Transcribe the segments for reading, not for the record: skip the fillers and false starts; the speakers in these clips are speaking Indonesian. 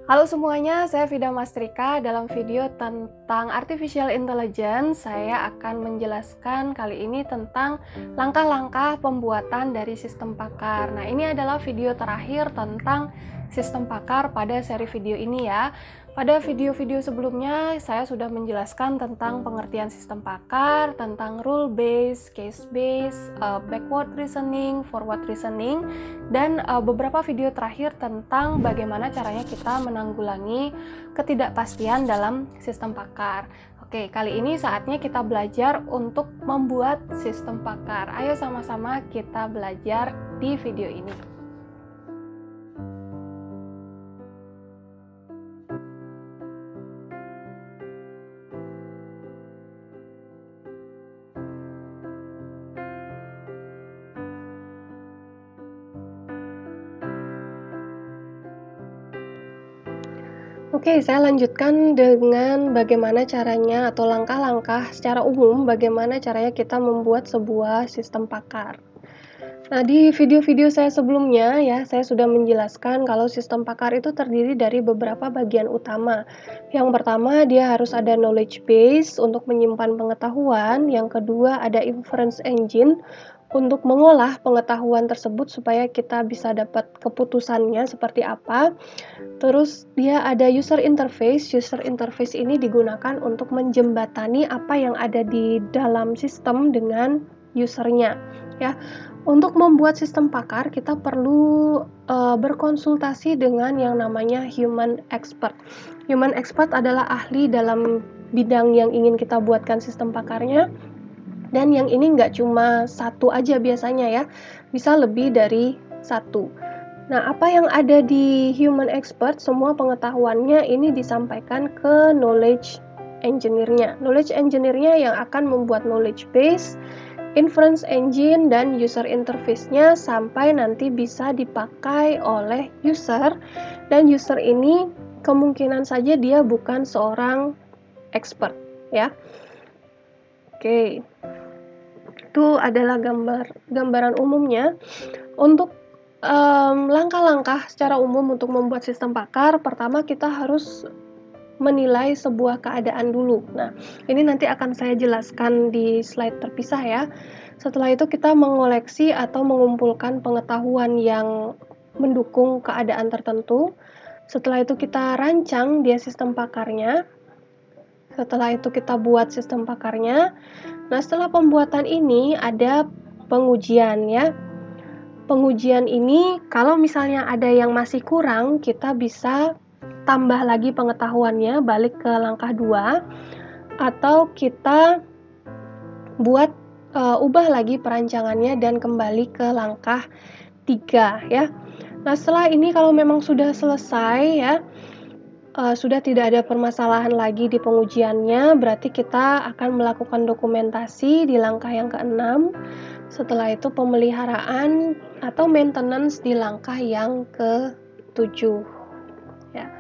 Halo semuanya, saya Vida Mastrika. Dalam video tentang Artificial Intelligence, saya akan menjelaskan kali ini tentang langkah-langkah pembuatan dari sistem pakar. Nah, ini adalah video terakhir tentang sistem pakar pada seri video ini ya. Pada video-video sebelumnya, saya sudah menjelaskan tentang pengertian sistem pakar, tentang rule based, case based, backward reasoning, forward reasoning, dan beberapa video terakhir tentang bagaimana caranya kita menanggulangi ketidakpastian dalam sistem pakar. Oke, kali ini saatnya kita belajar untuk membuat sistem pakar. Ayo sama-sama kita belajar di video ini. Oke, saya lanjutkan dengan bagaimana caranya atau langkah-langkah secara umum bagaimana caranya kita membuat sebuah sistem pakar. Nah, di video-video saya sebelumnya ya, saya sudah menjelaskan kalau sistem pakar itu terdiri dari beberapa bagian utama. Yang pertama, dia harus ada knowledge base untuk menyimpan pengetahuan. Yang kedua, ada inference engine untuk mengolah pengetahuan tersebut supaya kita bisa dapat keputusannya seperti apa. Terus dia ada user interface. User interface ini digunakan untuk menjembatani apa yang ada di dalam sistem dengan usernya ya. Untuk membuat sistem pakar, kita perlu berkonsultasi dengan yang namanya human expert. Human expert adalah ahli dalam bidang yang ingin kita buatkan sistem pakarnya, dan yang ini nggak cuma satu aja biasanya ya, bisa lebih dari satu. Nah, apa yang ada di human expert, semua pengetahuannya ini disampaikan ke knowledge engineer-nya. Knowledge engineer-nya yang akan membuat knowledge base, inference engine, dan user interface-nya sampai nanti bisa dipakai oleh user. Dan user ini kemungkinan saja dia bukan seorang expert ya. Oke. Itu adalah gambaran umumnya. Untuk langkah-langkah secara umum untuk membuat sistem pakar, pertama kita harus menilai sebuah keadaan dulu. Nah, ini nanti akan saya jelaskan di slide terpisah ya. Setelah itu kita mengoleksi atau mengumpulkan pengetahuan yang mendukung keadaan tertentu. Setelah itu kita rancang dia sistem pakarnya. Setelah itu kita buat sistem pakarnya. Nah, setelah pembuatan ini ada pengujian ya. Pengujian ini kalau misalnya ada yang masih kurang, kita bisa tambah lagi pengetahuannya, balik ke langkah 2, atau kita buat ubah lagi perancangannya dan kembali ke langkah 3 ya. Nah, setelah ini kalau memang sudah selesai ya, sudah tidak ada permasalahan lagi di pengujiannya, berarti kita akan melakukan dokumentasi di langkah yang ke-6. Setelah itu pemeliharaan atau maintenance di langkah yang ke-7 ya.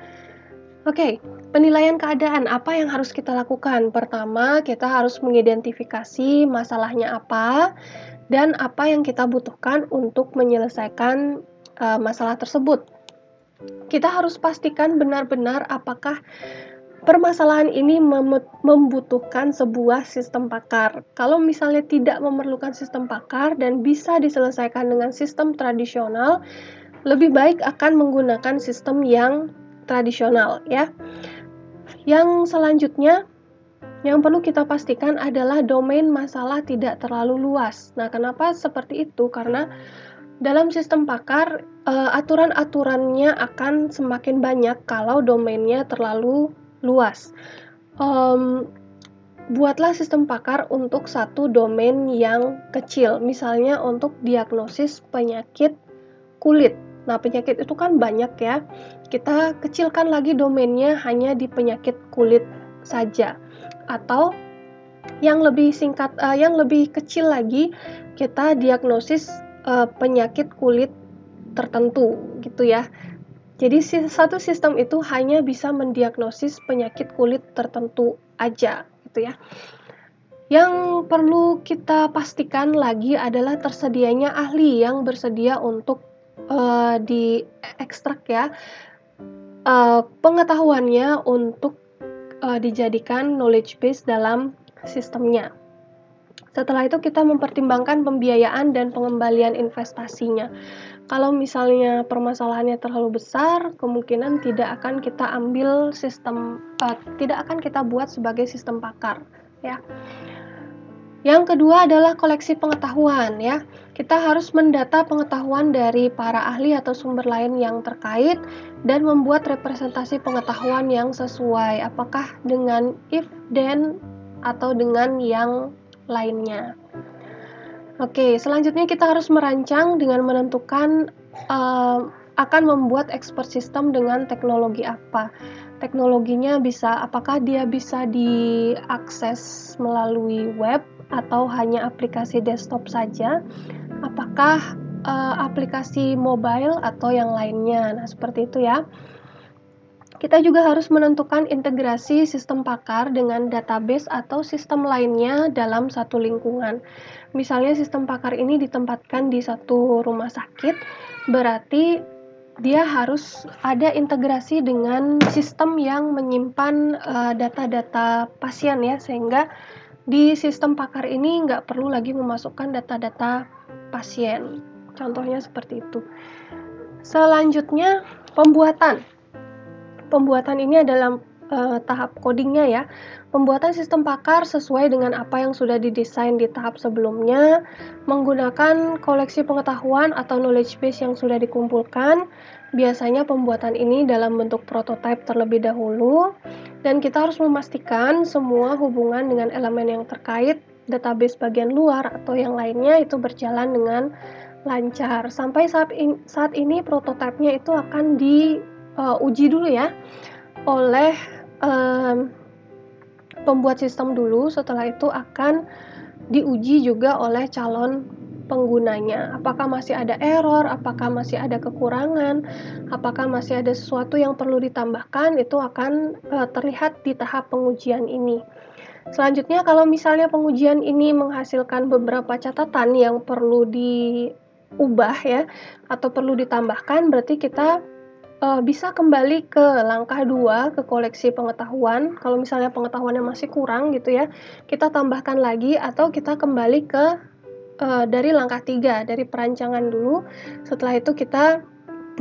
Oke, penilaian keadaan apa yang harus kita lakukan? Pertama, kita harus mengidentifikasi masalahnya apa dan apa yang kita butuhkan untuk menyelesaikan masalah tersebut. Kita harus pastikan benar-benar apakah permasalahan ini membutuhkan sebuah sistem pakar. Kalau misalnya tidak memerlukan sistem pakar dan bisa diselesaikan dengan sistem tradisional, lebih baik akan menggunakan sistem yang tradisional ya. Yang selanjutnya yang perlu kita pastikan adalah domain masalah tidak terlalu luas. Nah, kenapa seperti itu? Karena dalam sistem pakar, aturan-aturannya akan semakin banyak kalau domainnya terlalu luas. Buatlah sistem pakar untuk satu domain yang kecil, misalnya untuk diagnosis penyakit kulit. Nah, penyakit itu kan banyak ya. Kita kecilkan lagi domainnya hanya di penyakit kulit saja. Atau yang lebih singkat, yang lebih kecil lagi, kita diagnosis penyakit kulit tertentu gitu ya. Jadi satu sistem itu hanya bisa mendiagnosis penyakit kulit tertentu aja gitu ya. Yang perlu kita pastikan lagi adalah tersedianya ahli yang bersedia untuk diekstrak ya. pengetahuannya untuk dijadikan knowledge base dalam sistemnya. Setelah itu kita mempertimbangkan pembiayaan dan pengembalian investasinya. Kalau misalnya permasalahannya terlalu besar, kemungkinan tidak akan kita ambil tidak akan kita buat sebagai sistem pakar, ya. Yang kedua adalah koleksi pengetahuan, ya. Kita harus mendata pengetahuan dari para ahli atau sumber lain yang terkait dan membuat representasi pengetahuan yang sesuai, apakah dengan if, then, atau dengan yang lainnya. Oke, selanjutnya kita harus merancang dengan menentukan akan membuat expert system dengan teknologi apa. Teknologinya apakah dia bisa diakses melalui web atau hanya aplikasi desktop saja? Apakah aplikasi mobile atau yang lainnya? Nah, seperti itu ya. Kita juga harus menentukan integrasi sistem pakar dengan database atau sistem lainnya dalam satu lingkungan. Misalnya sistem pakar ini ditempatkan di satu rumah sakit, berarti dia harus ada integrasi dengan sistem yang menyimpan data-data pasien ya, sehingga di sistem pakar ini nggak perlu lagi memasukkan data-data pasien. Contohnya seperti itu. Selanjutnya, pembuatan. Pembuatan ini adalah tahap codingnya ya. Pembuatan sistem pakar sesuai dengan apa yang sudah didesain di tahap sebelumnya, menggunakan koleksi pengetahuan atau knowledge base yang sudah dikumpulkan. Biasanya pembuatan ini dalam bentuk prototipe terlebih dahulu, dan kita harus memastikan semua hubungan dengan elemen yang terkait, database bagian luar atau yang lainnya itu berjalan dengan lancar. Sampai saat ini prototipenya itu akan diuji dulu ya oleh pembuat sistem dulu, setelah itu akan diuji juga oleh calon penggunanya. Apakah masih ada error, apakah masih ada kekurangan, apakah masih ada sesuatu yang perlu ditambahkan, itu akan terlihat di tahap pengujian ini. Selanjutnya, kalau misalnya pengujian ini menghasilkan beberapa catatan yang perlu diubah ya, atau perlu ditambahkan, berarti kita bisa kembali ke langkah 2, ke koleksi pengetahuan. Kalau misalnya pengetahuannya masih kurang gitu ya, kita tambahkan lagi atau kita kembali ke dari langkah 3, dari perancangan dulu. Setelah itu kita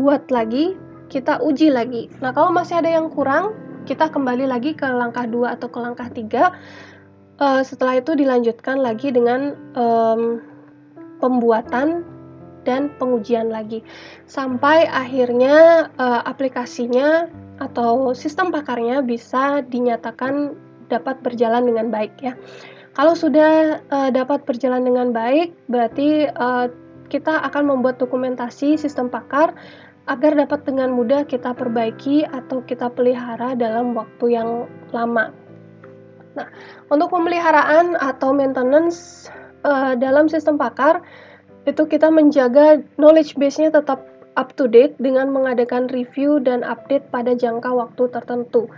buat lagi, kita uji lagi. Nah, kalau masih ada yang kurang, kita kembali lagi ke langkah 2 atau ke langkah 3. Setelah itu dilanjutkan lagi dengan pembuatan dan pengujian lagi sampai akhirnya aplikasinya atau sistem pakarnya bisa dinyatakan dapat berjalan dengan baik ya. Kalau sudah dapat berjalan dengan baik, berarti kita akan membuat dokumentasi sistem pakar agar dapat dengan mudah kita perbaiki atau kita pelihara dalam waktu yang lama. Nah, untuk pemeliharaan atau maintenance dalam sistem pakar, itu kita menjaga knowledge base-nya tetap up to date dengan mengadakan review dan update pada jangka waktu tertentu.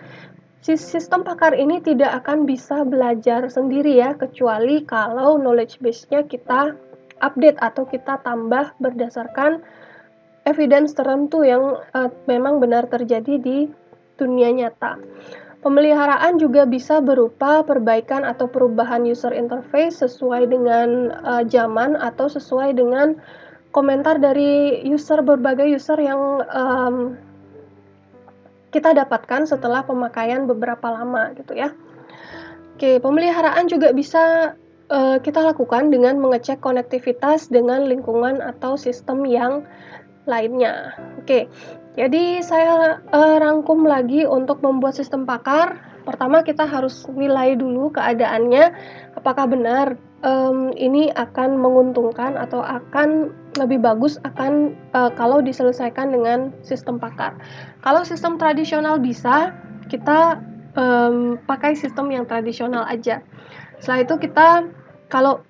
Sistem pakar ini tidak akan bisa belajar sendiri ya, kecuali kalau knowledge base-nya kita update atau kita tambah berdasarkan evidence tertentu yang memang benar terjadi di dunia nyata. Pemeliharaan juga bisa berupa perbaikan atau perubahan user interface sesuai dengan zaman atau sesuai dengan komentar dari berbagai user yang kita dapatkan setelah pemakaian beberapa lama gitu ya. Oke, pemeliharaan juga bisa kita lakukan dengan mengecek konektivitas dengan lingkungan atau sistem yang lainnya. Oke, jadi saya rangkum lagi untuk membuat sistem pakar. Pertama kita harus nilai dulu keadaannya, apakah benar ini akan menguntungkan atau akan lebih bagus kalau diselesaikan dengan sistem pakar. Kalau sistem tradisional bisa, kita pakai sistem yang tradisional aja. Setelah itu kita kalau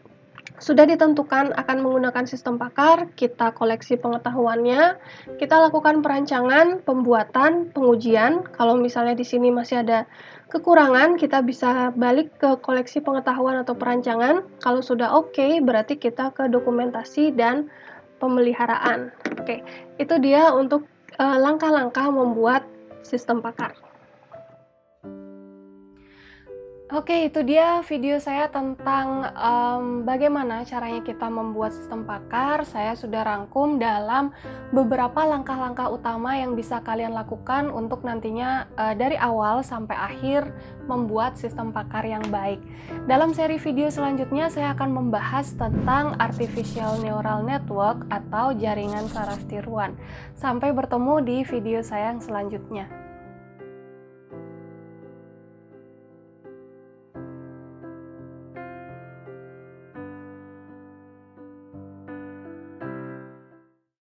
sudah ditentukan akan menggunakan sistem pakar, kita koleksi pengetahuannya, kita lakukan perancangan, pembuatan, pengujian. Kalau misalnya di sini masih ada kekurangan, kita bisa balik ke koleksi pengetahuan atau perancangan. Kalau sudah oke, berarti kita ke dokumentasi dan pemeliharaan. Oke, itu dia untuk langkah-langkah membuat sistem pakar. Oke, itu dia video saya tentang bagaimana caranya kita membuat sistem pakar. Saya sudah rangkum dalam beberapa langkah-langkah utama yang bisa kalian lakukan untuk nantinya dari awal sampai akhir membuat sistem pakar yang baik. Dalam seri video selanjutnya saya akan membahas tentang Artificial Neural Network atau jaringan saraf tiruan. Sampai bertemu di video saya yang selanjutnya.